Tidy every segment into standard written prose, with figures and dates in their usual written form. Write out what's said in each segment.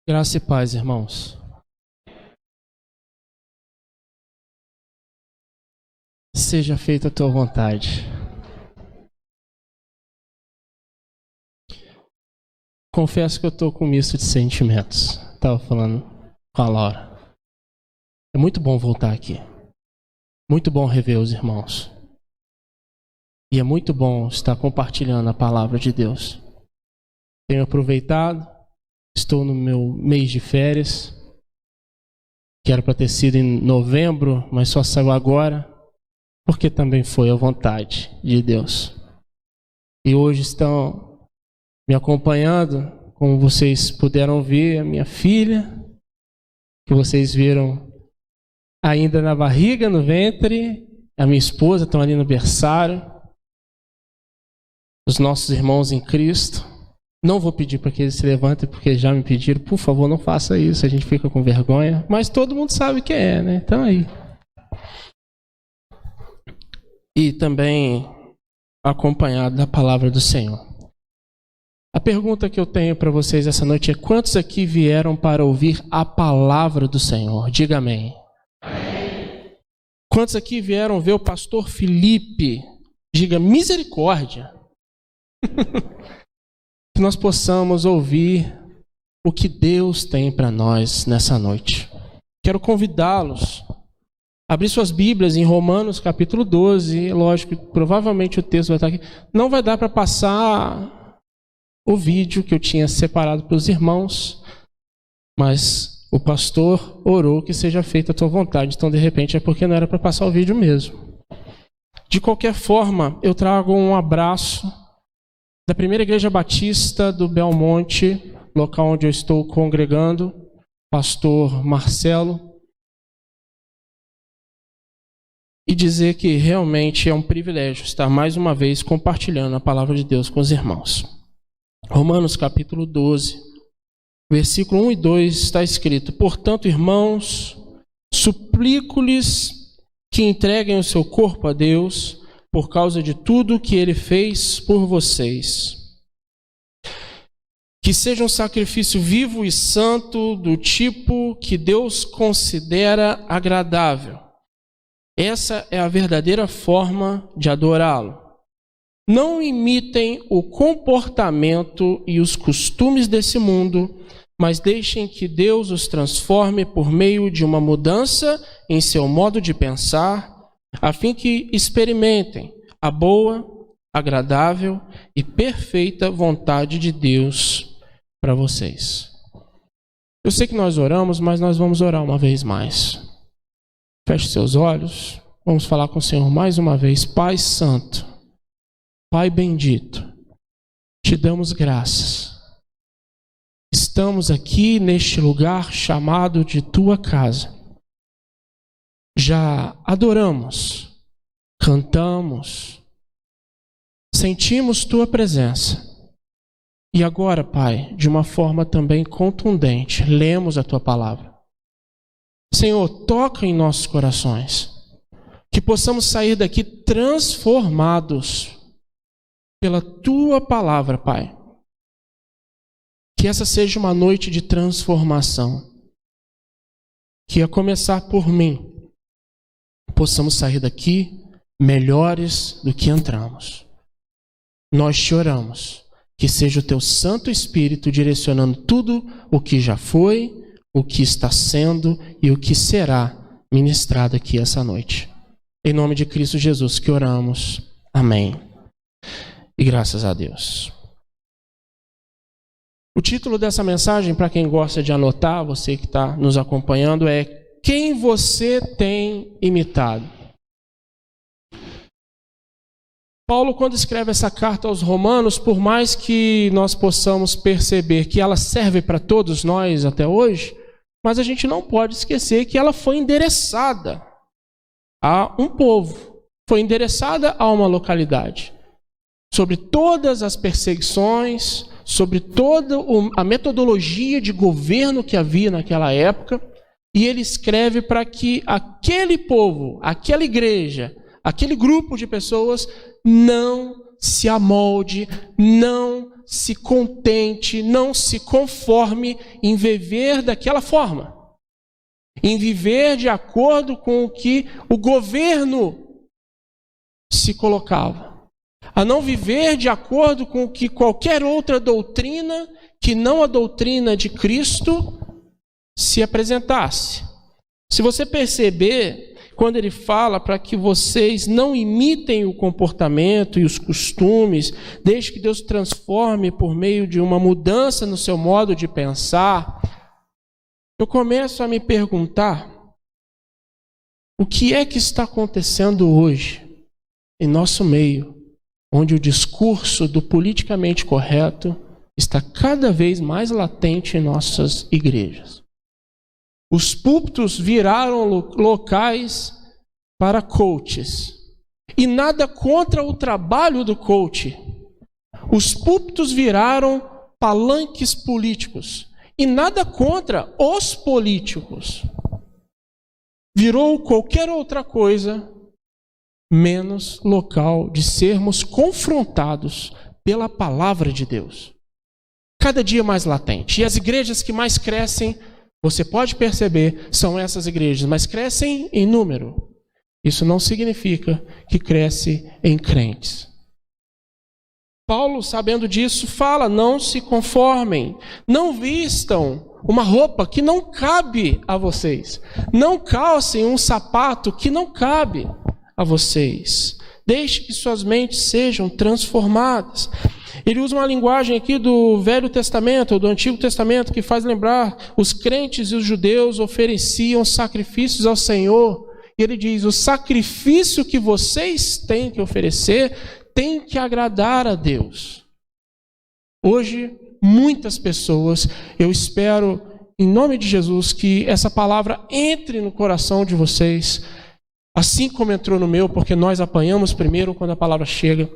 Graça e paz, irmãos. Seja feita a tua vontade. Confesso que eu estou com um misto de sentimentos. Estava falando com a Laura. É muito bom voltar aqui. Muito bom rever os irmãos. E é muito bom estar compartilhando a palavra de Deus. Tenho aproveitado. Estou no meu mês de férias. Que era para ter sido em novembro, mas só saiu agora. Porque também foi a vontade de Deus. E hoje estão me acompanhando, como vocês puderam ver, a minha filha, que vocês viram ainda na barriga, no ventre, a minha esposa, estão ali no berçário, os nossos irmãos em Cristo. Não vou pedir para que eles se levantem, porque já me pediram, por favor, não faça isso, a gente fica com vergonha, mas todo mundo sabe quem é, né? Então aí. E também acompanhado da palavra do Senhor. A pergunta que eu tenho para vocês essa noite é: quantos aqui vieram para ouvir a palavra do Senhor? Diga amém. Amém. Quantos aqui vieram ver o pastor Felipe? Diga misericórdia. Que nós possamos ouvir o que Deus tem para nós nessa noite. Quero convidá-los a abrir suas Bíblias em Romanos capítulo 12. Lógico, provavelmente o texto vai estar aqui. Não vai dar para passar o vídeo que eu tinha separado para os irmãos, mas o pastor orou que seja feita a tua vontade, então de repente é porque não era para passar o vídeo mesmo. De qualquer forma, eu trago um abraço da Primeira Igreja Batista do Belmonte, local onde eu estou congregando, pastor Marcelo, e dizer que realmente é um privilégio estar mais uma vez compartilhando a palavra de Deus com os irmãos. Romanos capítulo 12, versículo 1 e 2 está escrito: portanto, irmãos, suplico-lhes que entreguem o seu corpo a Deus por causa de tudo que Ele fez por vocês. Que seja um sacrifício vivo e santo, do tipo que Deus considera agradável. Essa é a verdadeira forma de adorá-lo. Não imitem o comportamento e os costumes desse mundo, mas deixem que Deus os transforme por meio de uma mudança em seu modo de pensar, a fim que experimentem a boa, agradável e perfeita vontade de Deus para vocês. Eu sei que nós oramos, mas nós vamos orar uma vez mais. Feche seus olhos, vamos falar com o Senhor mais uma vez. Pai Santo, Pai bendito, te damos graças. Estamos aqui neste lugar chamado de tua casa. Já adoramos, cantamos, sentimos tua presença. E agora, Pai, de uma forma também contundente, lemos a tua palavra. Senhor, toca em nossos corações, que possamos sair daqui transformados pela tua palavra, Pai. Que essa seja uma noite de transformação, que a começar por mim, possamos sair daqui melhores do que entramos. Nós te oramos, que seja o teu Santo Espírito direcionando tudo o que já foi, o que está sendo e o que será ministrado aqui essa noite. Em nome de Cristo Jesus que oramos. Amém. E graças a Deus. O título dessa mensagem, para quem gosta de anotar, você que está nos acompanhando, é: quem você tem imitado? Paulo, quando escreve essa carta aos Romanos, por mais que nós possamos perceber que ela serve para todos nós até hoje, mas a gente não pode esquecer que ela foi endereçada a um povo, foi endereçada a uma localidade. Sobre todas as perseguições, sobre toda a metodologia de governo que havia naquela época, e ele escreve para que aquele povo, aquela igreja, aquele grupo de pessoas não se amolde, não se contente, não se conforme em viver daquela forma, em viver de acordo com o que o governo se colocava, a não viver de acordo com o que qualquer outra doutrina, que não a doutrina de Cristo, se apresentasse. Se você perceber, quando ele fala para que vocês não imitem o comportamento e os costumes, desde que Deus transforme por meio de uma mudança no seu modo de pensar, eu começo a me perguntar o que é que está acontecendo hoje em nosso meio, onde o discurso do politicamente correto está cada vez mais latente em nossas igrejas. Os púlpitos viraram locais para coaches. E nada contra o trabalho do coach. Os púlpitos viraram palanques políticos. E nada contra os políticos. Virou qualquer outra coisa, menos local de sermos confrontados pela palavra de Deus. Cada dia mais latente. E as igrejas que mais crescem, você pode perceber, são essas igrejas, mas crescem em número. Isso não significa que cresce em crentes. Paulo, sabendo disso, fala: não se conformem, não vistam uma roupa que não cabe a vocês, não calcem um sapato que não cabe a vocês. Deixe que suas mentes sejam transformadas. Ele usa uma linguagem aqui do Velho Testamento, do Antigo Testamento, que faz lembrar: os crentes e os judeus ofereciam sacrifícios ao Senhor. E ele diz: o sacrifício que vocês têm que oferecer tem que agradar a Deus. Hoje, muitas pessoas, eu espero, em nome de Jesus, que essa palavra entre no coração de vocês, assim como entrou no meu, porque nós apanhamos primeiro quando a palavra chega.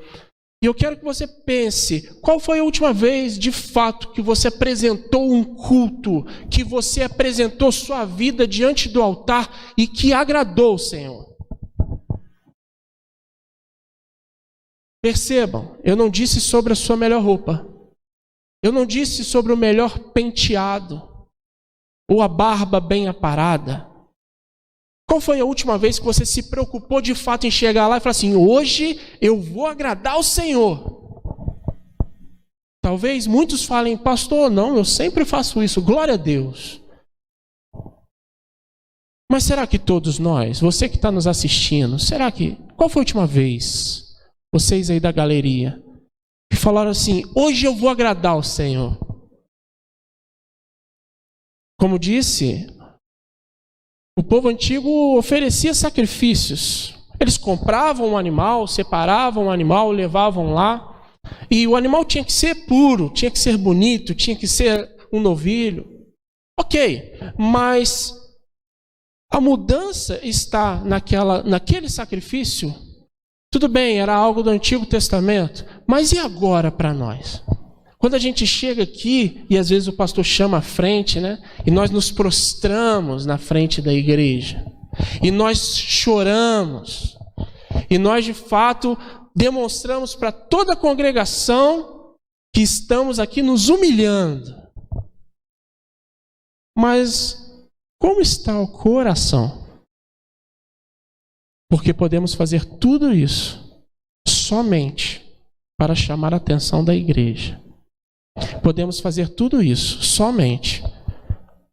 E eu quero que você pense, qual foi a última vez, de fato, que você apresentou um culto, que você apresentou sua vida diante do altar e que agradou o Senhor? Percebam, eu não disse sobre a sua melhor roupa. Eu não disse sobre o melhor penteado, ou a barba bem aparada. Qual foi a última vez que você se preocupou de fato em chegar lá e falar assim: hoje eu vou agradar ao Senhor? Talvez muitos falem: pastor, não, eu sempre faço isso, glória a Deus. Mas será que todos nós, você que está nos assistindo, qual foi a última vez, vocês aí da galeria, que falaram assim: hoje eu vou agradar ao Senhor? Como disse, o povo antigo oferecia sacrifícios. Eles compravam um animal, separavam um animal, levavam lá. E o animal tinha que ser puro, tinha que ser bonito, tinha que ser um novilho. Ok, mas a mudança está naquele sacrifício. Tudo bem, era algo do Antigo Testamento, mas e agora para nós? Quando a gente chega aqui, e às vezes o pastor chama à frente, né? E nós nos prostramos na frente da igreja. E nós choramos. E nós, de fato, demonstramos para toda a congregação que estamos aqui nos humilhando. Mas como está o coração? Porque podemos fazer tudo isso somente para chamar a atenção da igreja. Podemos fazer tudo isso somente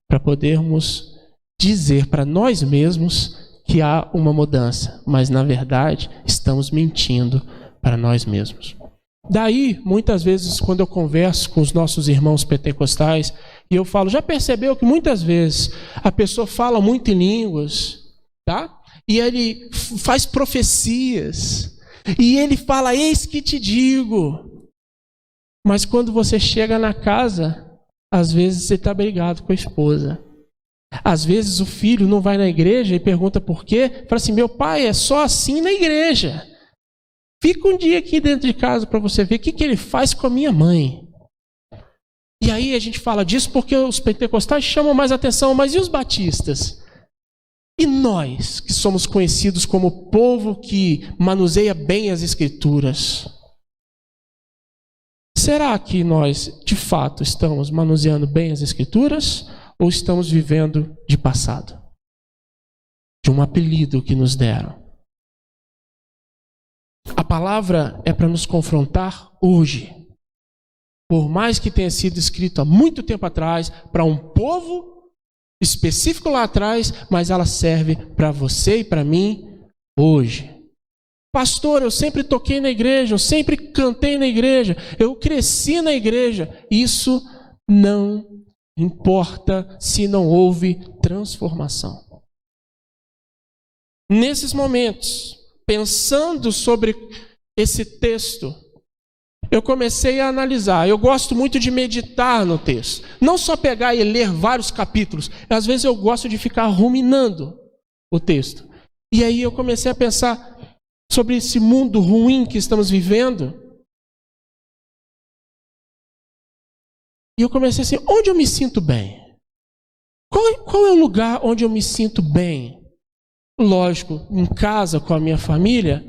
para podermos dizer para nós mesmos que há uma mudança, mas na verdade estamos mentindo para nós mesmos. Daí, muitas vezes, quando eu converso com os nossos irmãos pentecostais, e eu falo: já percebeu que muitas vezes a pessoa fala muito em línguas, tá? E ele faz profecias, e ele fala: eis que te digo. Mas quando você chega na casa, às vezes você está brigado com a esposa. Às vezes o filho não vai na igreja e pergunta por quê. Fala assim: meu pai é só assim na igreja. Fica um dia aqui dentro de casa para você ver o que ele faz com a minha mãe. E aí a gente fala disso porque os pentecostais chamam mais atenção. Mas e os batistas? E nós, que somos conhecidos como povo que manuseia bem as escrituras? será que nós, de fato, estamos manuseando bem as Escrituras ou estamos vivendo de passado? De um apelido que nos deram. A palavra é para nos confrontar hoje. Por mais que tenha sido escrito há muito tempo atrás, para um povo específico lá atrás, mas ela serve para você e para mim hoje. Pastor, eu sempre toquei na igreja, eu sempre cantei na igreja, eu cresci na igreja. Isso não importa se não houve transformação. Nesses momentos, pensando sobre esse texto, eu comecei a analisar. Eu gosto muito de meditar no texto. Não só pegar e ler vários capítulos. Às vezes eu gosto de ficar ruminando o texto. E aí eu comecei a pensar sobre esse mundo ruim que estamos vivendo. E eu comecei assim, onde eu me sinto bem? Qual é o lugar onde eu me sinto bem? Lógico, em casa, com a minha família,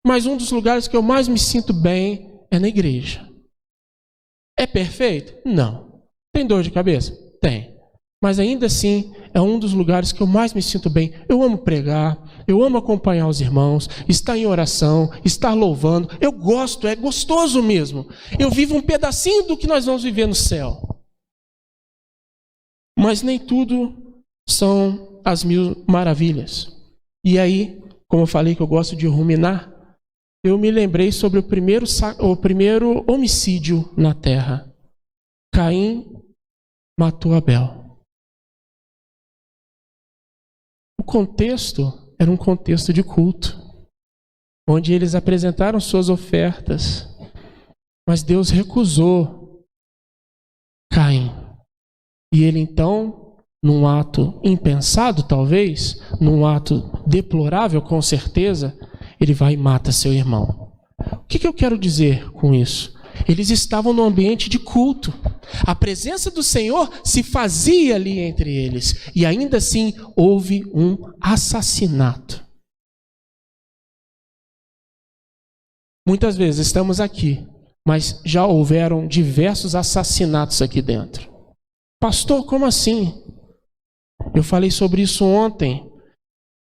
mas um dos lugares que eu mais me sinto bem é na igreja. É perfeito? Não. Tem dor de cabeça? Tem. Mas ainda assim, é um dos lugares que eu mais me sinto bem. Eu amo pregar, eu amo acompanhar os irmãos, estar em oração, estar louvando. Eu gosto, é gostoso mesmo. Eu vivo um pedacinho do que nós vamos viver no céu. Mas nem tudo são as mil maravilhas. E aí, como eu falei que eu gosto de ruminar, eu me lembrei sobre o primeiro homicídio na terra. Caim matou Abel. O contexto era um contexto de culto, onde eles apresentaram suas ofertas, mas Deus recusou Caim. E ele então, num ato impensado talvez, num ato deplorável com certeza, ele vai e mata seu irmão. O que eu quero dizer com isso? Eles estavam no ambiente de culto. A presença do Senhor se fazia ali entre eles. E ainda assim houve um assassinato. Muitas vezes estamos aqui, mas já houveram diversos assassinatos aqui dentro. Pastor, como assim? Eu falei sobre isso ontem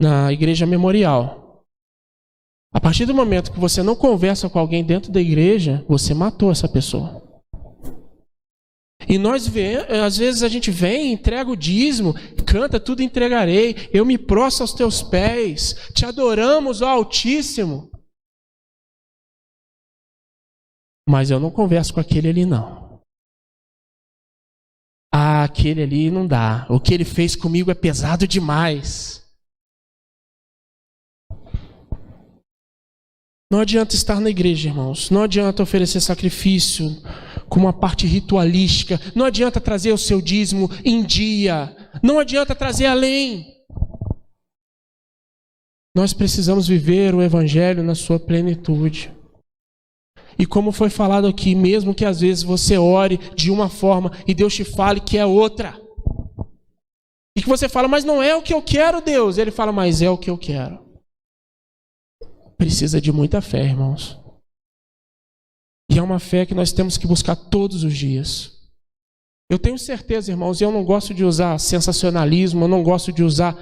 na Igreja Memorial. A partir do momento que você não conversa com alguém dentro da igreja, você matou essa pessoa. E às vezes a gente vem, entrega o dízimo, canta tudo entregarei, eu me prostro aos teus pés, te adoramos, ó Altíssimo. Mas eu não converso com aquele ali não. Ah, aquele ali não dá, o que ele fez comigo é pesado demais. Não adianta estar na igreja, irmãos. Não adianta oferecer sacrifício com uma parte ritualística. Não adianta trazer o seu dízimo em dia. Não adianta trazer além. Nós precisamos viver o evangelho na sua plenitude. E como foi falado aqui, mesmo que às vezes você ore de uma forma e Deus te fale que é outra. E que você fala, mas não é o que eu quero, Deus. Ele fala, mas é o que eu quero. Precisa de muita fé, irmãos. E é uma fé que nós temos que buscar todos os dias. Eu tenho certeza, irmãos, e eu não gosto de usar sensacionalismo, eu não gosto de usar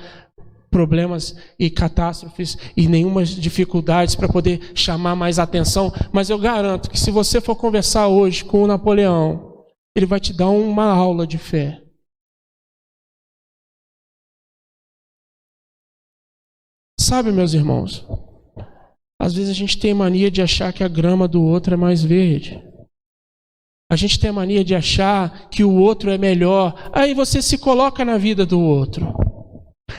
problemas e catástrofes e nenhuma dificuldades para poder chamar mais atenção, mas eu garanto que se você for conversar hoje com o Napoleão, ele vai te dar uma aula de fé. Sabe, meus irmãos, às vezes a gente tem mania de achar que a grama do outro é mais verde. A gente tem a mania de achar que o outro é melhor. Aí você se coloca na vida do outro.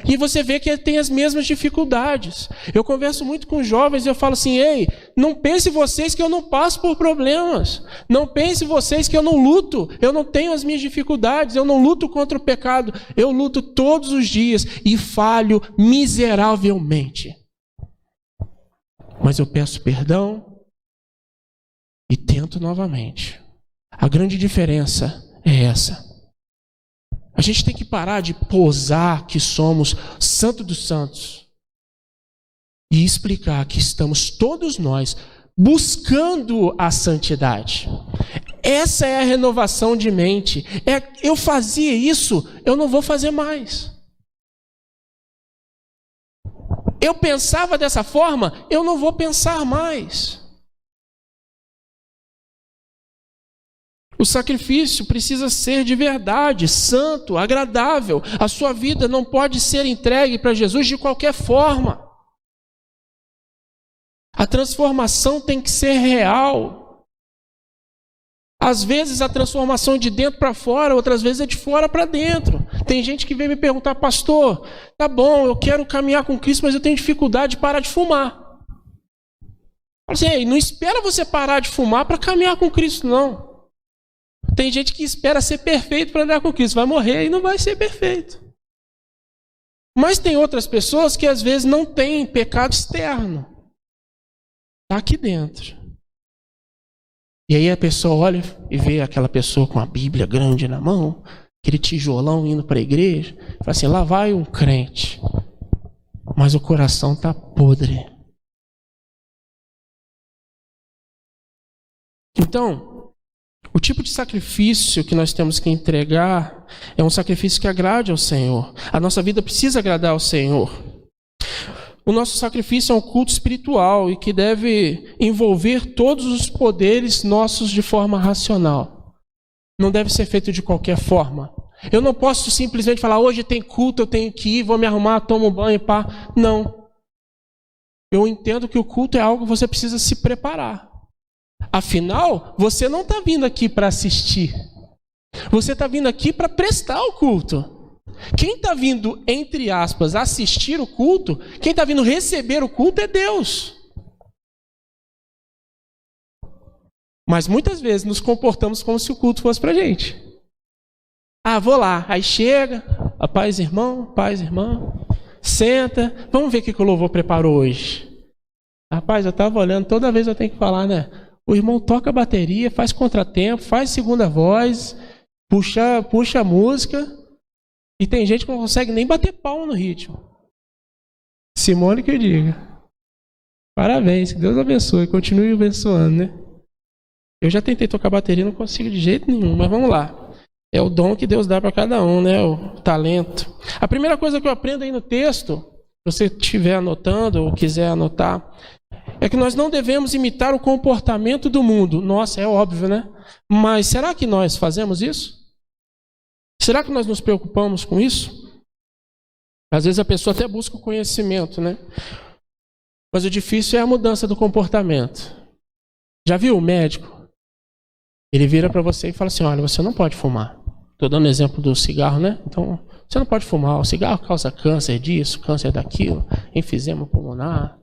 E você vê que ele tem as mesmas dificuldades. Eu converso muito com jovens e eu falo assim, ei, não pense vocês que eu não passo por problemas. Não pense vocês que eu não luto. Eu não tenho as minhas dificuldades. Eu não luto contra o pecado. Eu luto todos os dias e falho miseravelmente. Mas eu peço perdão e tento novamente. A grande diferença é essa. A gente tem que parar de posar que somos santo dos santos e explicar que estamos todos nós buscando a santidade. Essa é a renovação de mente. Eu fazia isso, eu não vou fazer mais. Eu pensava dessa forma, eu não vou pensar mais. O sacrifício precisa ser de verdade, santo, agradável. A sua vida não pode ser entregue para Jesus de qualquer forma. A transformação tem que ser real. Às vezes a transformação é de dentro para fora, outras vezes é de fora para dentro. Tem gente que vem me perguntar, pastor, tá bom, eu quero caminhar com Cristo, mas eu tenho dificuldade de parar de fumar. Eu falo assim, não espera você parar de fumar para caminhar com Cristo, não. Tem gente que espera ser perfeito para andar com Cristo. Vai morrer e não vai ser perfeito. Mas tem outras pessoas que às vezes não têm pecado externo. Está aqui dentro. E aí a pessoa olha e vê aquela pessoa com a Bíblia grande na mão, aquele tijolão indo para a igreja. Fala assim, lá vai um crente. Mas o coração está podre. Então, o tipo de sacrifício que nós temos que entregar é um sacrifício que agrade ao Senhor. A nossa vida precisa agradar ao Senhor. O nosso sacrifício é um culto espiritual e que deve envolver todos os poderes nossos de forma racional. Não deve ser feito de qualquer forma. Eu não posso simplesmente falar, hoje tem culto, eu tenho que ir, vou me arrumar, tomo banho, pá. Não. Eu entendo que o culto é algo que você precisa se preparar. Afinal, você não está vindo aqui para assistir. Você está vindo aqui para prestar o culto. Quem está vindo, entre aspas, assistir o culto, quem está vindo receber o culto é Deus. Mas muitas vezes nos comportamos como se o culto fosse para a gente. Ah, vou lá. Aí chega, a paz, irmão, senta, vamos ver o que o louvor preparou hoje. Rapaz, eu estava olhando, toda vez eu tenho que falar, né? O irmão toca a bateria, faz contratempo, faz segunda voz, puxa a música, e tem gente que não consegue nem bater palma no ritmo. Simone que eu diga. Parabéns, que Deus abençoe, continue abençoando, né? Eu já tentei tocar bateria, não consigo de jeito nenhum, mas vamos lá. É o dom que Deus dá para cada um, né? O talento. A primeira coisa que eu aprendo aí no texto, se você estiver anotando ou quiser anotar, é que nós não devemos imitar o comportamento do mundo. Nossa, é óbvio, né? Mas será que nós fazemos isso? Será que nós nos preocupamos com isso? Às vezes a pessoa até busca o conhecimento, né? Mas o difícil é a mudança do comportamento. Já viu o médico? Ele vira para você e fala assim, olha, você não pode fumar. Estou dando exemplo do cigarro, né? Então, você não pode fumar. O cigarro causa câncer disso, câncer daquilo, enfisema pulmonar.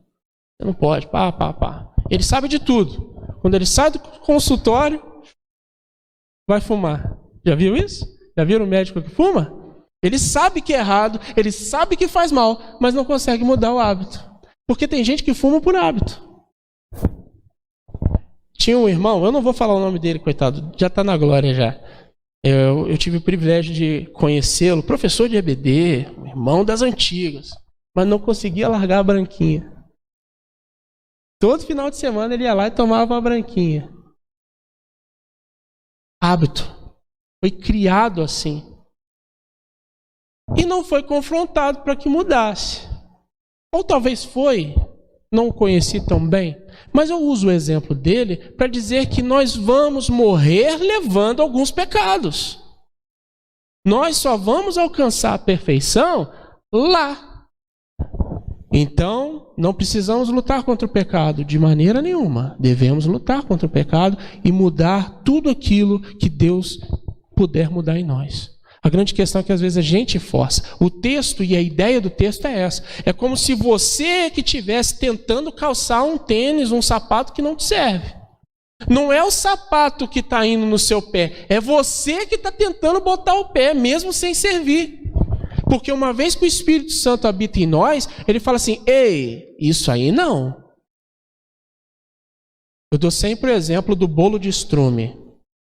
Você não pode, pá. Ele sabe de tudo. Quando ele sai do consultório, vai fumar. Já viu isso? Já viram o médico que fuma? Ele sabe que é errado, ele sabe que faz mal, mas não consegue mudar o hábito. Porque tem gente que fuma por hábito. Tinha um irmão, eu não vou falar o nome dele, coitado, já está na glória já. Eu tive o privilégio de conhecê-lo, professor de EBD, um irmão das antigas, mas não conseguia largar a branquinha. Todo final de semana ele ia lá e tomava uma branquinha. Hábito. Foi criado assim. E não foi confrontado para que mudasse. Ou talvez foi, não o conheci tão bem, mas eu uso o exemplo dele para dizer que nós vamos morrer levando alguns pecados. Nós só vamos alcançar a perfeição lá. Então, não precisamos lutar contra o pecado de maneira nenhuma. Devemos lutar contra o pecado e mudar tudo aquilo que Deus puder mudar em nós. A grande questão é que às vezes a gente força. O texto e a ideia do texto é essa. É como se você que estivesse tentando calçar um tênis, um sapato que não te serve. Não é o sapato que está indo no seu pé. É você que está tentando botar o pé, mesmo sem servir. Porque uma vez que o Espírito Santo habita em nós, ele fala assim, ei, isso aí não. Eu dou sempre o exemplo do bolo de estrume.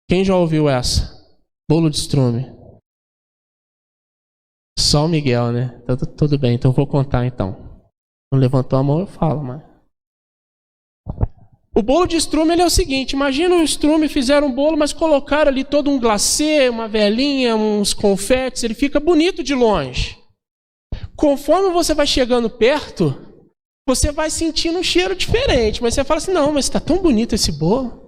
Quem já ouviu essa? Bolo de estrume. Só o Miguel, né? Então, tudo bem, então eu vou contar então. Não levantou a mão, eu falo, mas... O bolo de estrume ele é o seguinte: imagina um estrume, fizeram um bolo, mas colocaram ali todo um glacê, uma velinha, uns confetes, ele fica bonito de longe. Conforme você vai chegando perto, você vai sentindo um cheiro diferente, mas você fala assim: não, mas está tão bonito esse bolo.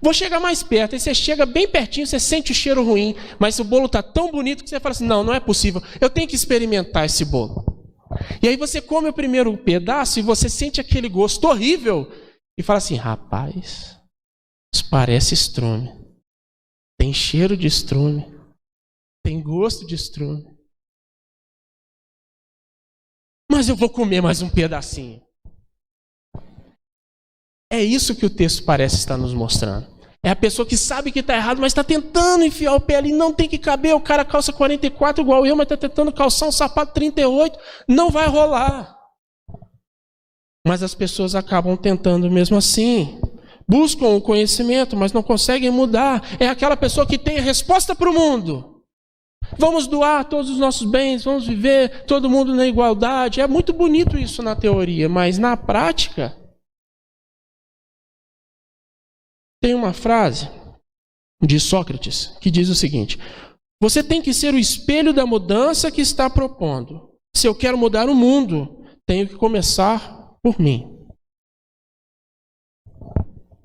Vou chegar mais perto, aí você chega bem pertinho, você sente o cheiro ruim, mas o bolo está tão bonito que você fala assim: não, não é possível, eu tenho que experimentar esse bolo. E aí você come o primeiro pedaço e você sente aquele gosto horrível, e fala assim: rapaz, isso parece estrume. Tem cheiro de estrume. Tem gosto de estrume. Mas eu vou comer mais um pedacinho. É isso que o texto parece estar nos mostrando. É a pessoa que sabe que está errado, mas está tentando enfiar o pé ali, não tem que caber. O cara calça 44 igual eu, mas está tentando calçar um sapato 38. Não vai rolar. Mas as pessoas acabam tentando mesmo assim. Buscam o conhecimento, mas não conseguem mudar. É aquela pessoa que tem a resposta para o mundo. Vamos doar todos os nossos bens, vamos viver todo mundo na igualdade. É muito bonito isso na teoria, mas na prática... Tem uma frase de Sócrates que diz o seguinte: você tem que ser o espelho da mudança que está propondo. Se eu quero mudar o mundo, tenho que começar por mim.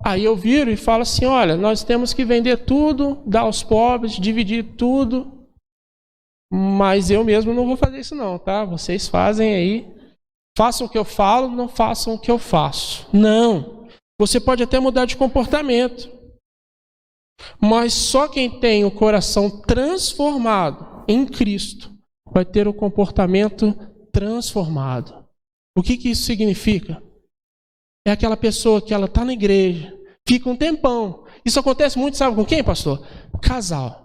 Aí eu viro e falo assim: olha, nós temos que vender tudo, dar aos pobres, dividir tudo, mas eu mesmo não vou fazer isso não, tá? Vocês fazem aí, façam o que eu falo, não façam o que eu faço. Não. Você pode até mudar de comportamento, mas só quem tem o coração transformado em Cristo vai ter o comportamento transformado. O que isso significa? É aquela pessoa que ela está na igreja, fica um tempão. Isso acontece muito, sabe com quem, pastor? Casal.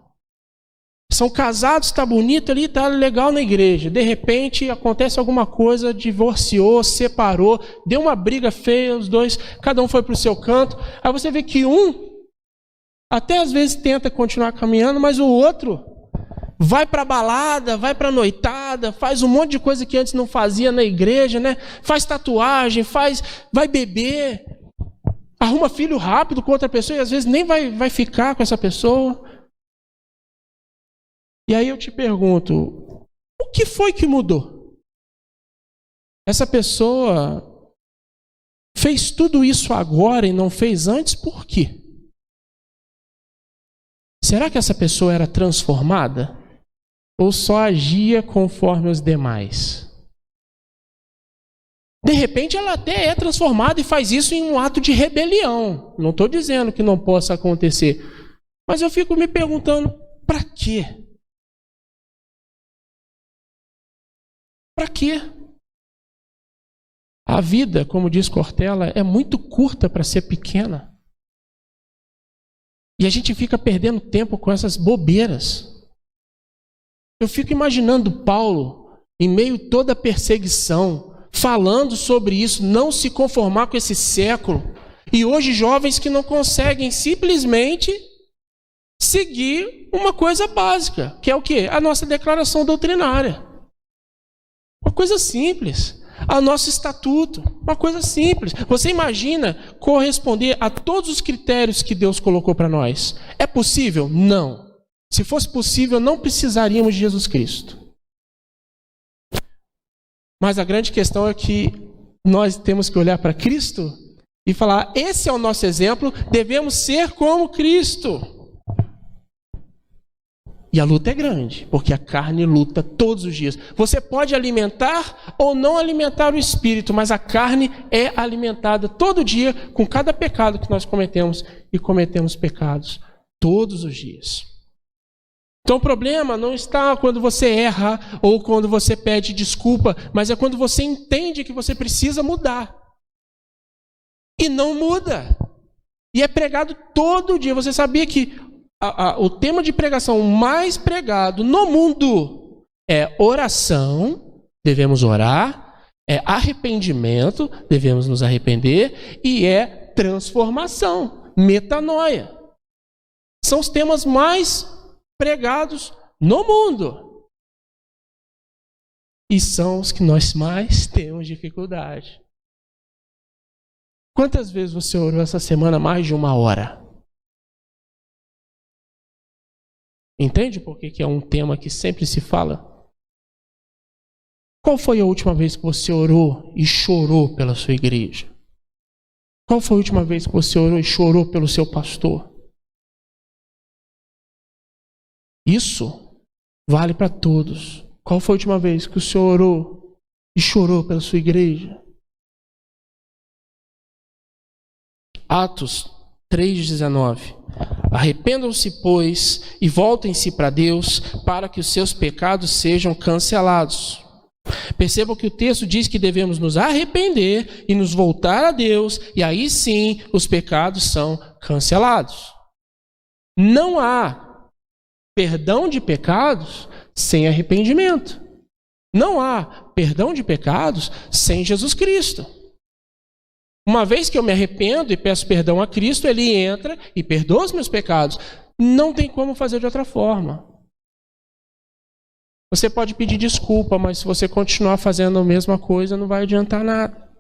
São casados, está bonito ali, está legal na igreja. De repente, acontece alguma coisa, divorciou, separou, deu uma briga feia, os dois, cada um foi para o seu canto. Aí você vê que um, até às vezes tenta continuar caminhando, mas o outro vai para a balada, vai para a noitada, faz um monte de coisa que antes não fazia na igreja, né? Faz tatuagem, vai beber, arruma filho rápido com outra pessoa e às vezes nem vai ficar com essa pessoa. E aí eu te pergunto, o que foi que mudou? Essa pessoa fez tudo isso agora e não fez antes, por quê? Será que essa pessoa era transformada? Ou só agia conforme os demais? De repente ela até é transformada e faz isso em um ato de rebelião. Não estou dizendo que não possa acontecer. Mas eu fico me perguntando, para quê? Para quê? A vida, como diz Cortella, é muito curta para ser pequena. E a gente fica perdendo tempo com essas bobeiras. Eu fico imaginando Paulo, em meio a toda a perseguição, falando sobre isso, não se conformar com esse século. E hoje jovens que não conseguem simplesmente seguir uma coisa básica, que é o quê? A nossa declaração doutrinária. Uma coisa simples. A nosso estatuto. Uma coisa simples. Você imagina corresponder a todos os critérios que Deus colocou para nós? É possível? Não. Se fosse possível, não precisaríamos de Jesus Cristo. Mas a grande questão é que nós temos que olhar para Cristo e falar: esse é o nosso exemplo, devemos ser como Cristo. E a luta é grande, porque a carne luta todos os dias. Você pode alimentar ou não alimentar o espírito, mas a carne é alimentada todo dia com cada pecado que nós cometemos, e cometemos pecados todos os dias. Então o problema não está quando você erra ou quando você pede desculpa, mas é quando você entende que você precisa mudar. E não muda. E é pregado todo dia. Você sabia que o tema de pregação mais pregado no mundo é oração, devemos orar, é arrependimento, devemos nos arrepender, e é transformação, metanoia. São os temas mais pregados no mundo. E são os que nós mais temos dificuldade. Quantas vezes você orou essa semana mais de 1 hora? Entende por que é um tema que sempre se fala? Qual foi a última vez que você orou e chorou pela sua igreja? Qual foi a última vez que você orou e chorou pelo seu pastor? Isso vale para todos. Qual foi a última vez que o senhor orou e chorou pela sua igreja? Atos 3,19. Arrependam-se, pois, e voltem-se para Deus, para que os seus pecados sejam cancelados. Percebam que o texto diz que devemos nos arrepender e nos voltar a Deus, e aí sim os pecados são cancelados. Não há perdão de pecados sem arrependimento. Não há perdão de pecados sem Jesus Cristo. Uma vez que eu me arrependo e peço perdão a Cristo, Ele entra e perdoa os meus pecados. Não tem como fazer de outra forma. Você pode pedir desculpa, mas se você continuar fazendo a mesma coisa, não vai adiantar nada.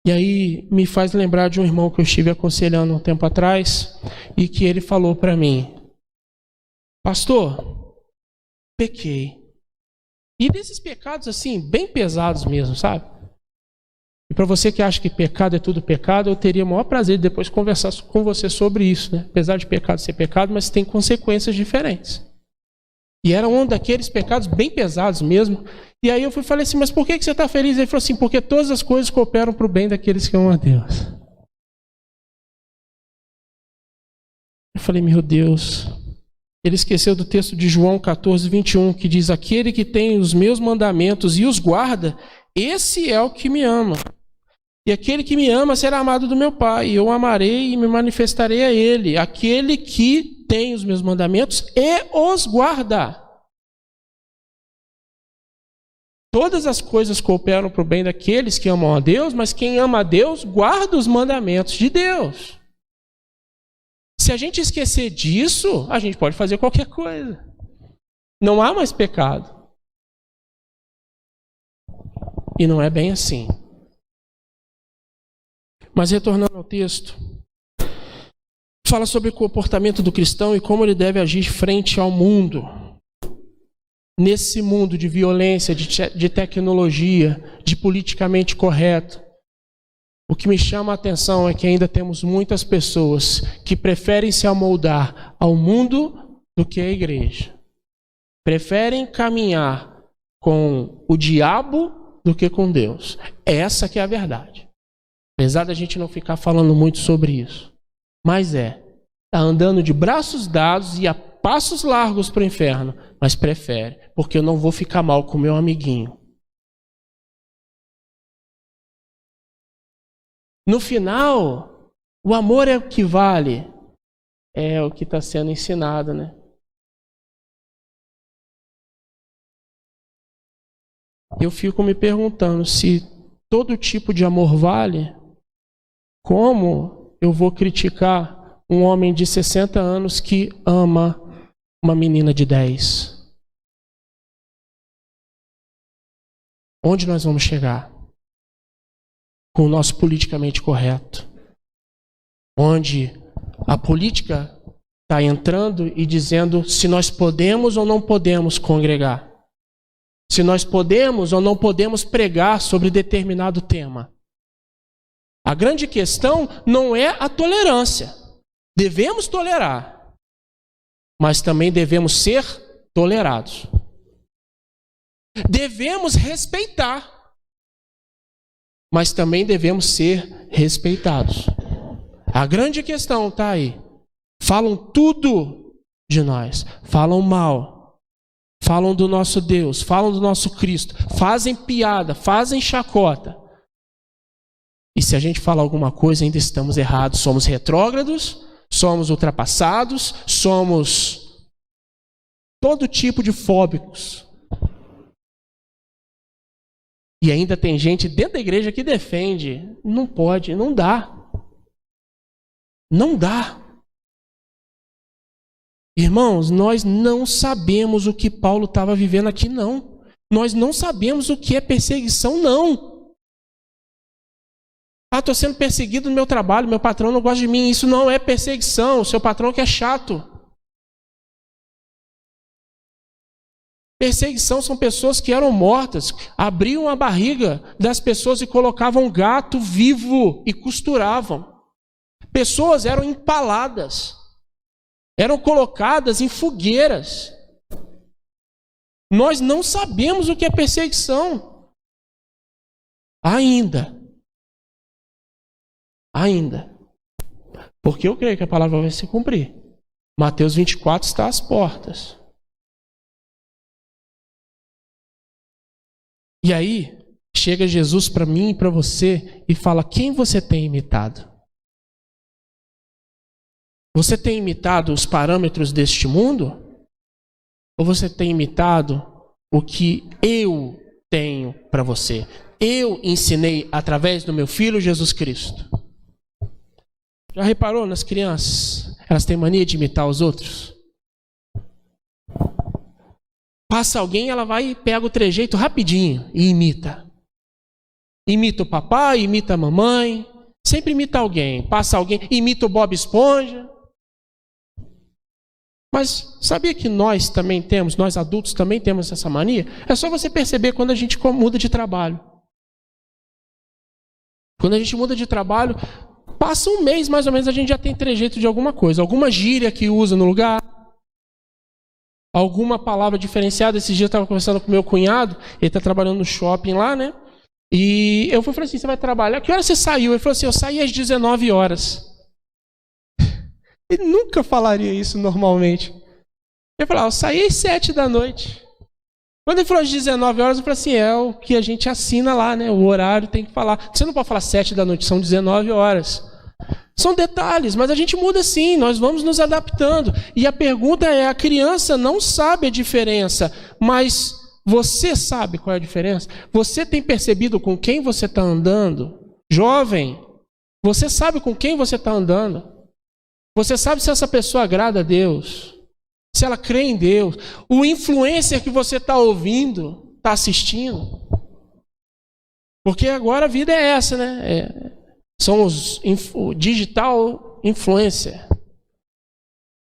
E aí me faz lembrar de um irmão que eu estive aconselhando um tempo atrás e que ele falou para mim: pastor, pequei. E desses pecados assim, bem pesados mesmo, sabe? E para você que acha que pecado é tudo pecado, eu teria o maior prazer de depois conversar com você sobre isso, né? Apesar de pecado ser pecado, mas tem consequências diferentes. E era um daqueles pecados bem pesados mesmo. E aí eu falei assim, mas por que você está feliz? Ele falou assim, porque todas as coisas cooperam para o bem daqueles que amam a Deus. Eu falei, meu Deus. Ele esqueceu do texto de João 14:21, que diz, aquele que tem os meus mandamentos e os guarda, esse é o que me ama. E aquele que me ama será amado do meu Pai, e eu o amarei e me manifestarei a ele. Aquele que tem os meus mandamentos e os guarda. Todas as coisas cooperam para o bem daqueles que amam a Deus, mas quem ama a Deus guarda os mandamentos de Deus. Se a gente esquecer disso, a gente pode fazer qualquer coisa. Não há mais pecado. E não é bem assim. Mas retornando ao texto, fala sobre o comportamento do cristão e como ele deve agir frente ao mundo. Nesse mundo de violência, de tecnologia, de politicamente correto. O que me chama a atenção é que ainda temos muitas pessoas que preferem se amoldar ao mundo do que à igreja. Preferem caminhar com o diabo do que com Deus. Essa que é a verdade. Apesar da gente não ficar falando muito sobre isso. Mas está andando de braços dados e a passos largos para o inferno. Mas prefere, porque eu não vou ficar mal com meu amiguinho. No final, o amor é o que vale. É o que está sendo ensinado, né? Eu fico me perguntando se todo tipo de amor vale. Como eu vou criticar um homem de 60 anos que ama uma menina de 10? Onde nós vamos chegar? Com o nosso politicamente correto. Onde a política está entrando e dizendo se nós podemos ou não podemos congregar. Se nós podemos ou não podemos pregar sobre determinado tema. A grande questão não é a tolerância. Devemos tolerar, mas também devemos ser tolerados. Devemos respeitar, mas também devemos ser respeitados. A grande questão está aí. Falam tudo de nós, falam mal, falam do nosso Deus, falam do nosso Cristo, fazem piada, fazem chacota. E se a gente fala alguma coisa, ainda estamos errados. Somos retrógrados, somos ultrapassados, somos todo tipo de fóbicos. E ainda tem gente dentro da igreja que defende. Não pode, não dá. Não dá. Irmãos, nós não sabemos o que Paulo estava vivendo aqui, não. Nós não sabemos o que é perseguição, não. Estou sendo perseguido no meu trabalho, meu patrão não gosta de mim. Isso não é perseguição, o seu patrão que é chato. Perseguição são pessoas que eram mortas, abriam a barriga das pessoas e colocavam um gato vivo e costuravam. Pessoas eram empaladas, eram colocadas em fogueiras. Nós não sabemos o que é perseguição. Ainda. Porque eu creio que a palavra vai se cumprir. Mateus 24 está às portas. E aí, chega Jesus para mim e para você e fala: quem você tem imitado? Você tem imitado os parâmetros deste mundo? Ou você tem imitado o que eu tenho para você? Eu ensinei através do meu Filho Jesus Cristo. Já reparou nas crianças? Elas têm mania de imitar os outros. Passa alguém, ela vai e pega o trejeito rapidinho e imita. Imita o papai, imita a mamãe, sempre imita alguém. Passa alguém, imita o Bob Esponja. Mas sabia que nós também temos, nós adultos também temos essa mania? É só você perceber quando a gente muda de trabalho. Quando a gente muda de trabalho, passa um mês mais ou menos, a gente já tem trejeito de alguma coisa. Alguma gíria que usa no lugar. Alguma palavra diferenciada. Esse dia eu estava conversando com meu cunhado, ele está trabalhando no shopping lá, né? E eu falei assim: você vai trabalhar? Que hora você saiu? Ele falou assim: eu saí às 19 horas. Ele nunca falaria isso normalmente. Ele falou: eu saí às 7 da noite. Quando ele falou às 19 horas, eu falei assim: é o que a gente assina lá, né? O horário tem que falar. Você não pode falar 7 da noite, são 19 horas. São detalhes, mas a gente muda sim, nós vamos nos adaptando. E a pergunta é: a criança não sabe a diferença, mas você sabe qual é a diferença? Você tem percebido com quem você está andando? Jovem, você sabe com quem você está andando? Você sabe se essa pessoa agrada a Deus? Se ela crê em Deus? O influencer que você está ouvindo, está assistindo? Porque agora a vida é essa, né? São o digital influencer.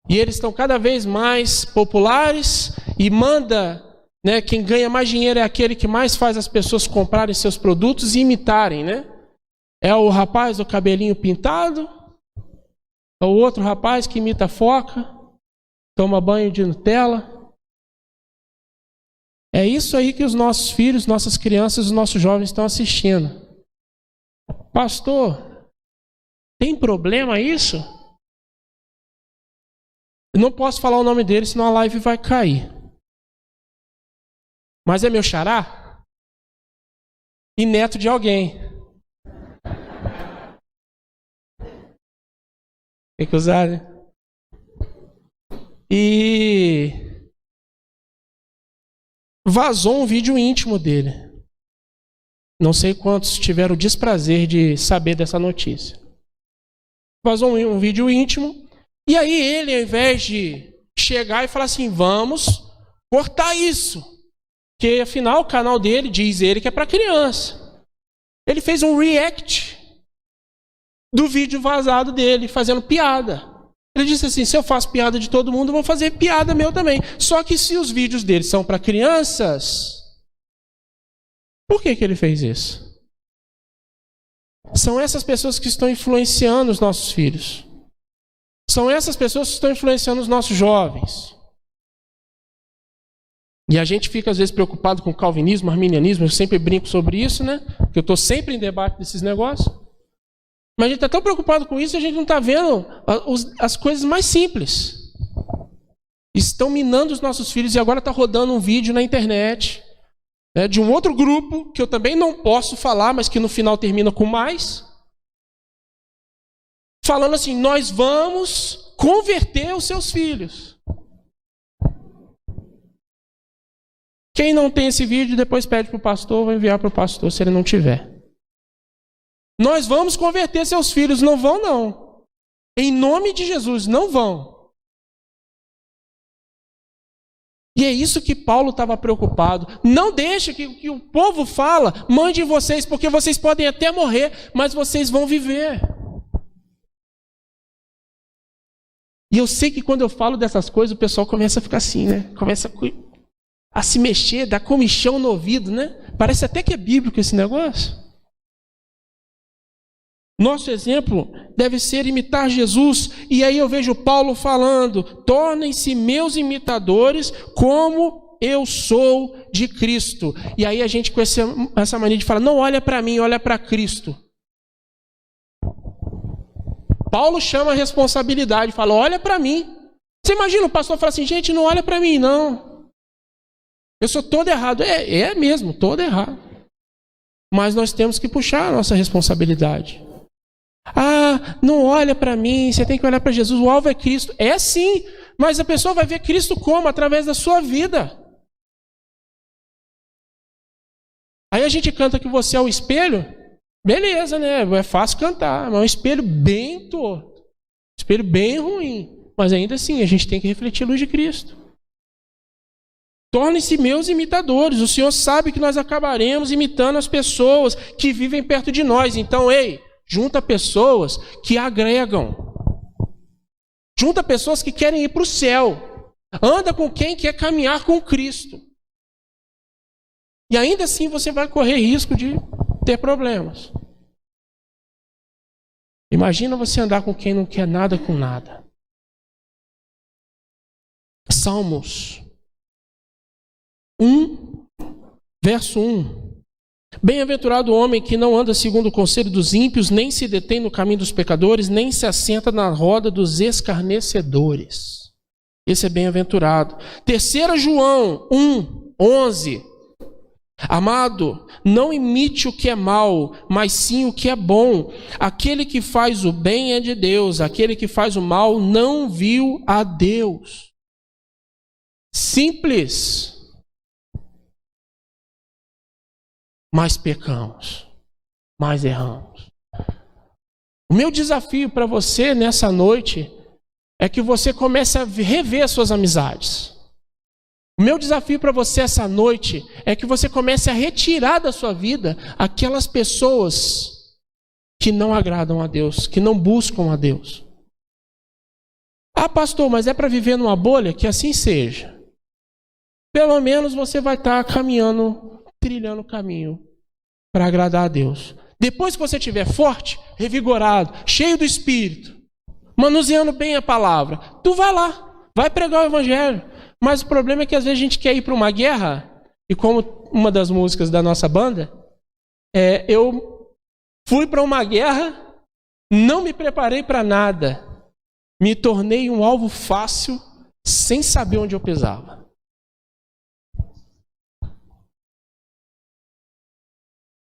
E eles estão cada vez mais populares e manda, né, quem ganha mais dinheiro é aquele que mais faz as pessoas comprarem seus produtos e imitarem, né? É o rapaz do cabelinho pintado, é o outro rapaz que imita a foca, toma banho de Nutella. É isso aí que os nossos filhos, nossas crianças, os nossos jovens estão assistindo. Pastor, tem problema isso? Eu não posso falar o nome dele, senão a live vai cair. Mas é meu xará? E neto de alguém. Tem que usar, né? E vazou um vídeo íntimo dele. Não sei quantos tiveram o desprazer de saber dessa notícia. Vazou um vídeo íntimo. E aí ele, ao invés de chegar e falar assim: vamos cortar isso. Porque afinal o canal dele, diz ele, que é para criança. Ele fez um react do vídeo vazado dele, fazendo piada. Ele disse assim: se eu faço piada de todo mundo, eu vou fazer piada meu também. Só que se os vídeos dele são para crianças, por que ele fez isso? São essas pessoas que estão influenciando os nossos filhos. São essas pessoas que estão influenciando os nossos jovens. E a gente fica às vezes preocupado com calvinismo, arminianismo. Eu sempre brinco sobre isso, né? Porque eu estou sempre em debate desses negócios. Mas a gente está tão preocupado com isso, a gente não está vendo as coisas mais simples. Estão minando os nossos filhos. E agora está rodando um vídeo na internet, né, de um outro grupo, que eu também não posso falar, mas que no final termina com mais, falando assim: nós vamos converter os seus filhos. Quem não tem esse vídeo, depois pede para o pastor, vou enviar para o pastor se ele não tiver. Nós vamos converter seus filhos. Não vão, não. Em nome de Jesus, não vão. E é isso que Paulo estava preocupado. Não deixe que o povo fala, mande em vocês, porque vocês podem até morrer, mas vocês vão viver. E eu sei que quando eu falo dessas coisas, o pessoal começa a ficar assim, né? Começa a se mexer, dar comichão no ouvido, né? Parece até que é bíblico esse negócio. Nosso exemplo deve ser imitar Jesus. E aí eu vejo Paulo falando: tornem-se meus imitadores como eu sou de Cristo. E aí a gente com essa mania de falar: não olha para mim, olha para Cristo. Paulo chama a responsabilidade, fala: olha para mim. Você imagina o pastor falar assim: gente, não olha para mim não. Eu sou todo errado. É mesmo, todo errado. Mas nós temos que puxar a nossa responsabilidade. Ah, não olha para mim, você tem que olhar para Jesus, o alvo é Cristo. É sim, mas a pessoa vai ver Cristo como? Através da sua vida. Aí a gente canta que você é o espelho, beleza, né? É fácil cantar, mas é um espelho bem torto, espelho bem ruim. Mas ainda assim, a gente tem que refletir a luz de Cristo. Tornem-se meus imitadores. O Senhor sabe que nós acabaremos imitando as pessoas que vivem perto de nós. Então, junta pessoas que agregam. Junta pessoas que querem ir para o céu. Anda com quem quer caminhar com Cristo. E ainda assim você vai correr risco de ter problemas. Imagina você andar com quem não quer nada com nada. Salmos 1, verso 1. Bem-aventurado o homem que não anda segundo o conselho dos ímpios, nem se detém no caminho dos pecadores, nem se assenta na roda dos escarnecedores. Esse é bem-aventurado. 3 João 1, 11. Amado, não imite o que é mal, mas sim o que é bom. Aquele que faz o bem é de Deus, aquele que faz o mal não viu a Deus. Simples. Mais pecamos, mais erramos. O meu desafio para você nessa noite é que você comece a rever as suas amizades. O meu desafio para você essa noite é que você comece a retirar da sua vida aquelas pessoas que não agradam a Deus, que não buscam a Deus. Ah, pastor, mas é para viver numa bolha? Que assim seja. Pelo menos você vai estar caminhando, trilhando o caminho para agradar a Deus. Depois que você estiver forte, revigorado, cheio do Espírito, manuseando bem a palavra, tu vai lá, vai pregar o Evangelho. Mas o problema é que às vezes a gente quer ir para uma guerra, e como uma das músicas da nossa banda, eu fui para uma guerra, não me preparei para nada, me tornei um alvo fácil, sem saber onde eu pisava.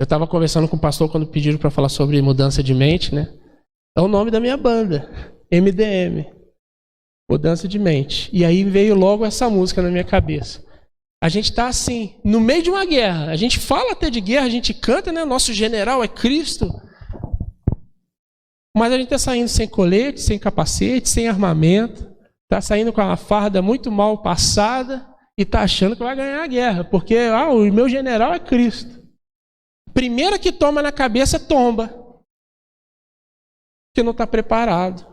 Eu estava conversando com o pastor quando pediram para falar sobre mudança de mente, né? É o nome da minha banda, MDM, mudança de mente. E aí veio logo essa música na minha cabeça. A gente está assim, no meio de uma guerra. A gente fala até de guerra, a gente canta, né? Nosso general é Cristo. Mas a gente está saindo sem colete, sem capacete, sem armamento. Está saindo com uma farda muito mal passada e está achando que vai ganhar a guerra. Porque o meu general é Cristo. Primeira que toma na cabeça, tomba. Porque não está preparado.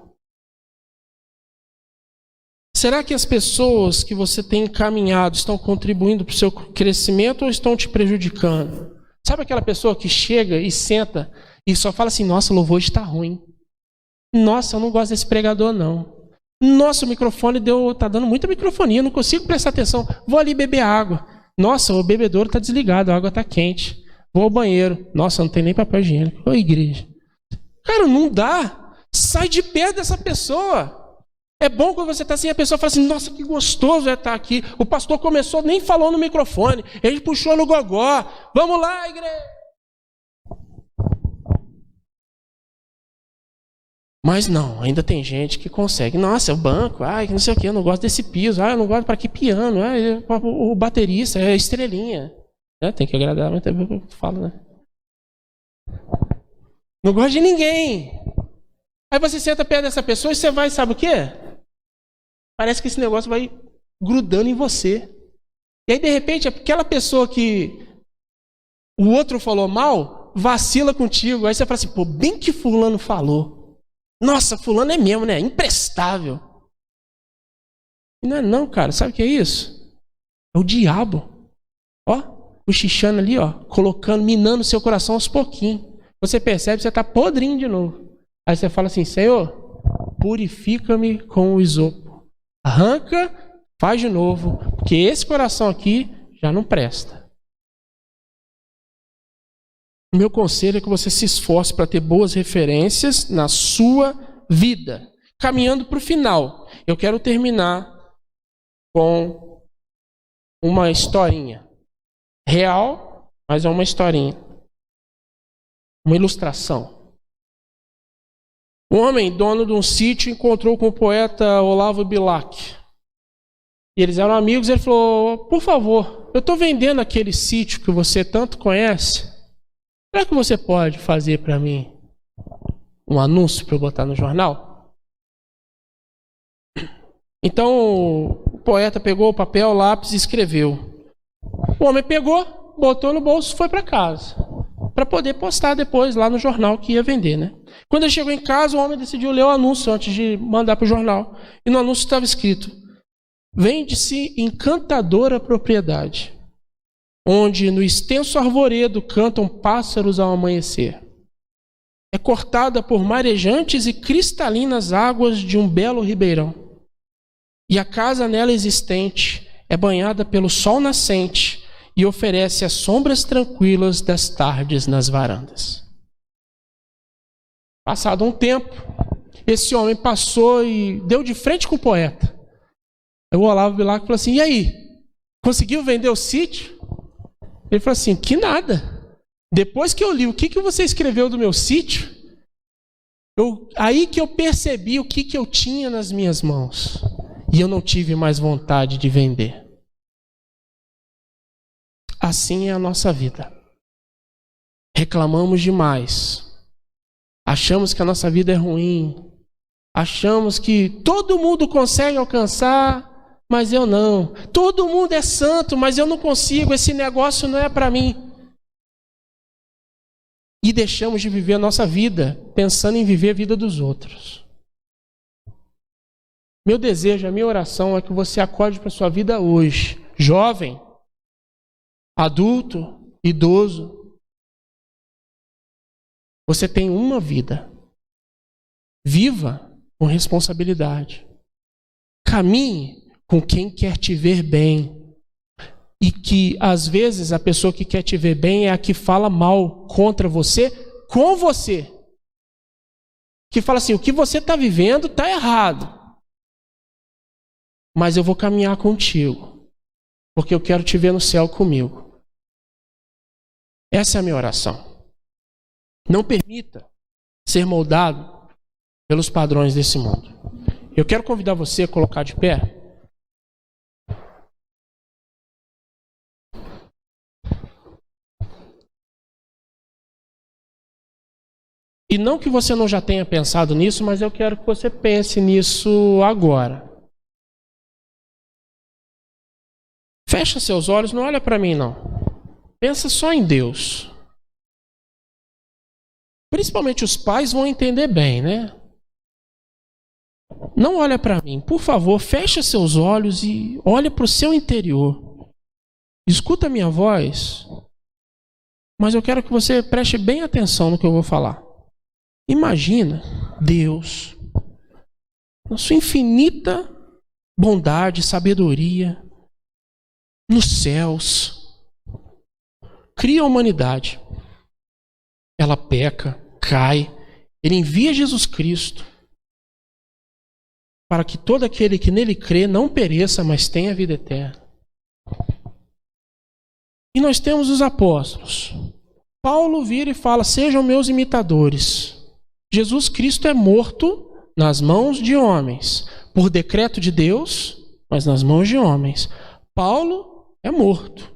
Será que as pessoas que você tem encaminhado estão contribuindo para o seu crescimento ou estão te prejudicando? Sabe aquela pessoa que chega e senta e só fala assim: nossa, o louvor está ruim. Nossa, eu não gosto desse pregador não. Nossa, o microfone está dando muita microfonia, eu não consigo prestar atenção. Vou ali beber água. Nossa, o bebedouro está desligado, a água está quente. Vou ao banheiro. Nossa, não tem nem papel higiênico. Ô, igreja. Cara, não dá. Sai de perto dessa pessoa. É bom quando você está assim, a pessoa fala assim: nossa, que gostoso é estar aqui. O pastor começou, nem falou no microfone. Ele puxou no gogó. Vamos lá, igreja. Mas não, ainda tem gente que consegue. Nossa, é o banco. Ai, não sei o que, eu não gosto desse piso. Ah, eu não gosto para que piano. Ah, o baterista é estrelinha. Tem que agradar, mas também eu falo, né? Não gosto de ninguém. Aí você senta perto dessa pessoa e você vai, sabe o quê? Parece que esse negócio vai grudando em você. E aí, de repente, aquela pessoa que o outro falou mal, vacila contigo. Aí você fala assim, pô, bem que fulano falou. Nossa, fulano é mesmo, né? Imprestável. E não é não, cara. Sabe o que é isso? É o diabo. Ó, cochichando ali, ó, colocando, minando seu coração aos pouquinhos. Você percebe que você está podrinho de novo. Aí você fala assim, Senhor, purifica-me com o isopo. Arranca, faz de novo, porque esse coração aqui já não presta. O meu conselho é que você se esforce para ter boas referências na sua vida. Caminhando para o final, eu quero terminar com uma historinha. Real, mas é uma historinha. Uma ilustração. Um homem, dono de um sítio, encontrou com o poeta Olavo Bilac. E eles eram amigos, ele falou, por favor, eu estou vendendo aquele sítio que você tanto conhece. Será que você pode fazer para mim um anúncio para eu botar no jornal? Então o poeta pegou o papel, o lápis e escreveu. O homem pegou, botou no bolso e foi para casa, para poder postar depois lá no jornal que ia vender, né? Quando ele chegou em casa, o homem decidiu ler o anúncio antes de mandar para o jornal. E no anúncio estava escrito, vende-se encantadora propriedade, onde no extenso arvoredo cantam pássaros ao amanhecer. É cortada por marejantes e cristalinas águas de um belo ribeirão. E a casa nela existente é banhada pelo sol nascente e oferece as sombras tranquilas das tardes nas varandas. Passado um tempo, esse homem passou e deu de frente com o poeta. Aí o Olavo Bilac falou assim, e aí, conseguiu vender o sítio? Ele falou assim, que nada. Depois que eu li o que você escreveu do meu sítio, aí que eu percebi o que eu tinha nas minhas mãos. E eu não tive mais vontade de vender. Assim é a nossa vida. Reclamamos demais. Achamos que a nossa vida é ruim. Achamos que todo mundo consegue alcançar, mas eu não. Todo mundo é santo, mas eu não consigo. Esse negócio não é para mim. E deixamos de viver a nossa vida pensando em viver a vida dos outros. Meu desejo, a minha oração é que você acorde para a sua vida hoje. Jovem, adulto, idoso. Você tem uma vida. Viva com responsabilidade. Caminhe com quem quer te ver bem. E que, às vezes, a pessoa que quer te ver bem é a que fala mal contra você, com você. Que fala assim, o que você está vivendo está errado. Mas eu vou caminhar contigo, porque eu quero te ver no céu comigo. Essa é a minha oração. Não permita ser moldado pelos padrões desse mundo. Eu quero convidar você a colocar de pé. E não que você não já tenha pensado nisso, mas eu quero que você pense nisso agora. Fecha seus olhos, não olha para mim não. Pensa só em Deus. Principalmente os pais vão entender bem, né? Não olha para mim. Por favor, fecha seus olhos e olha para o seu interior. Escuta a minha voz. Mas eu quero que você preste bem atenção no que eu vou falar. Imagina Deus, na sua infinita bondade, sabedoria, nos céus, cria a humanidade. Ela peca, cai, ele envia Jesus Cristo para que todo aquele que nele crê não pereça, mas tenha vida eterna. E nós temos os apóstolos. Paulo vira e fala, sejam meus imitadores. Jesus Cristo é morto nas mãos de homens, por decreto de Deus, mas nas mãos de homens. Paulo é morto.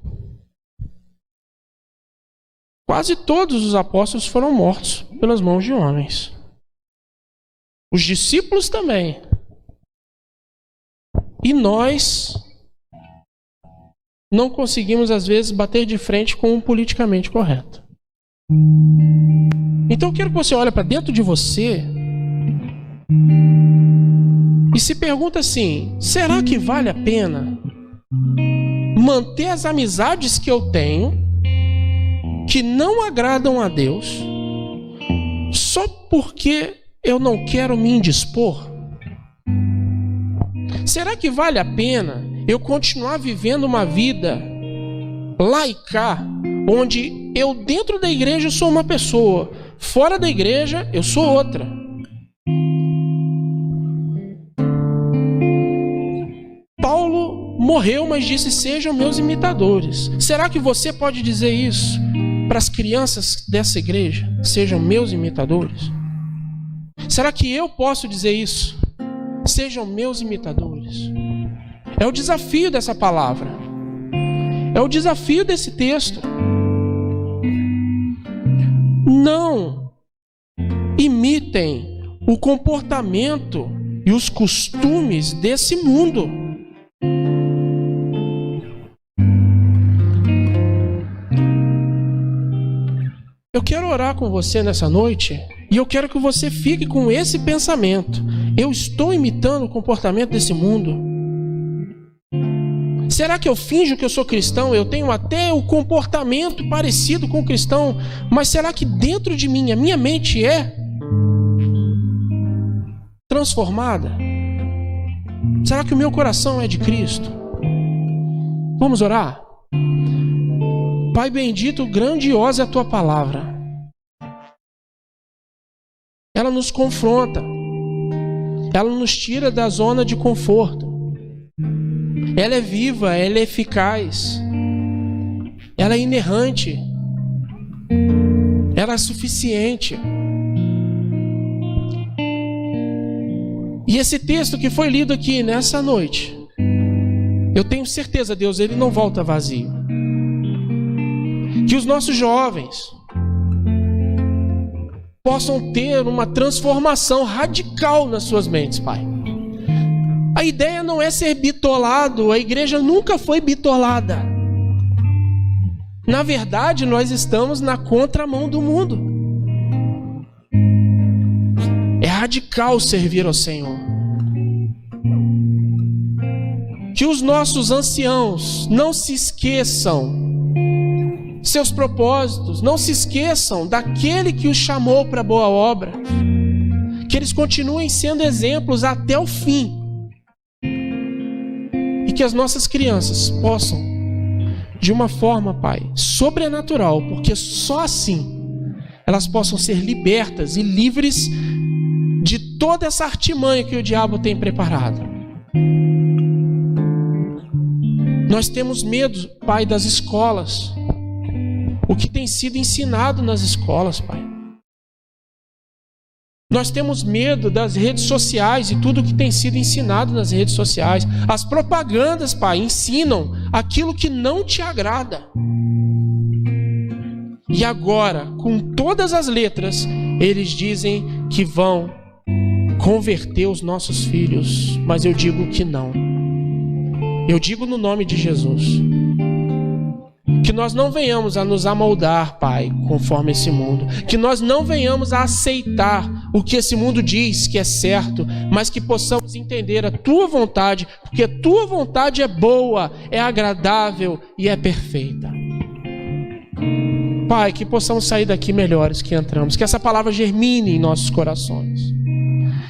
Quase todos os apóstolos foram mortos pelas mãos de homens. Os discípulos também. E nós não conseguimos, às vezes, bater de frente com o politicamente correto. Então eu quero que você olhe para dentro de você e se pergunta assim: será que vale a pena manter as amizades que eu tenho, que não agradam a Deus, só porque eu não quero me indispor? Será que vale a pena eu continuar vivendo uma vida laica, onde eu dentro da igreja sou uma pessoa, fora da igreja eu sou outra? Paulo morreu, mas disse: sejam meus imitadores. Será que você pode dizer isso para as crianças dessa igreja? Sejam meus imitadores. Será que eu posso dizer isso? Sejam meus imitadores. É o desafio dessa palavra. É o desafio desse texto. Não imitem o comportamento e os costumes desse mundo. Eu quero orar com você nessa noite e eu quero que você fique com esse pensamento: eu estou imitando o comportamento desse mundo? Será que eu finjo que eu sou cristão? Eu tenho até o comportamento parecido com o cristão, mas será que dentro de mim, a minha mente é transformada? Será que o meu coração é de Cristo? Vamos orar? Pai bendito, grandiosa é a tua palavra. Ela nos confronta. Ela nos tira da zona de conforto. Ela é viva, ela é eficaz. Ela é inerrante. Ela é suficiente. E esse texto que foi lido aqui nessa noite, eu tenho certeza, Deus, ele não volta vazio. Que os nossos jovens possam ter uma transformação radical nas suas mentes, Pai. A ideia não é ser bitolado, a igreja nunca foi bitolada. Na verdade, nós estamos na contramão do mundo. É radical servir ao Senhor. Que os nossos anciãos não se esqueçam seus propósitos, não se esqueçam daquele que os chamou para a boa obra, que eles continuem sendo exemplos até o fim, e que as nossas crianças possam, de uma forma, Pai, sobrenatural, porque só assim elas possam ser libertas e livres de toda essa artimanha que o diabo tem preparado. Nós temos medo, Pai, das escolas, o que tem sido ensinado nas escolas, Pai. Nós temos medo das redes sociais e tudo o que tem sido ensinado nas redes sociais. As propagandas, Pai, ensinam aquilo que não te agrada. E agora, com todas as letras, eles dizem que vão converter os nossos filhos, mas eu digo que não. Eu digo no nome de Jesus, que nós não venhamos a nos amoldar, Pai, conforme esse mundo. Que nós não venhamos a aceitar o que esse mundo diz que é certo, mas que possamos entender a Tua vontade, porque a Tua vontade é boa, é agradável e é perfeita. Pai, que possamos sair daqui melhores que entramos, que essa palavra germine em nossos corações,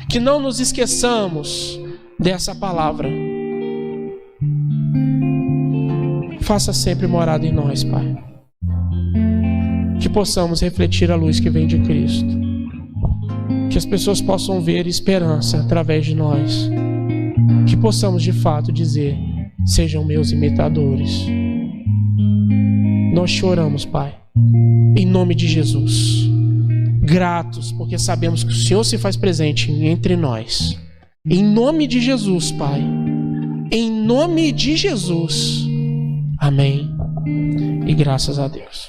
que não nos esqueçamos dessa palavra. Faça sempre morada em nós, Pai. Que possamos refletir a luz que vem de Cristo. Que as pessoas possam ver esperança através de nós. Que possamos de fato dizer: sejam meus imitadores. Nós choramos, Pai, em nome de Jesus. Gratos, porque sabemos que o Senhor se faz presente entre nós. Em nome de Jesus, Pai. Em nome de Jesus. Amém. E graças a Deus.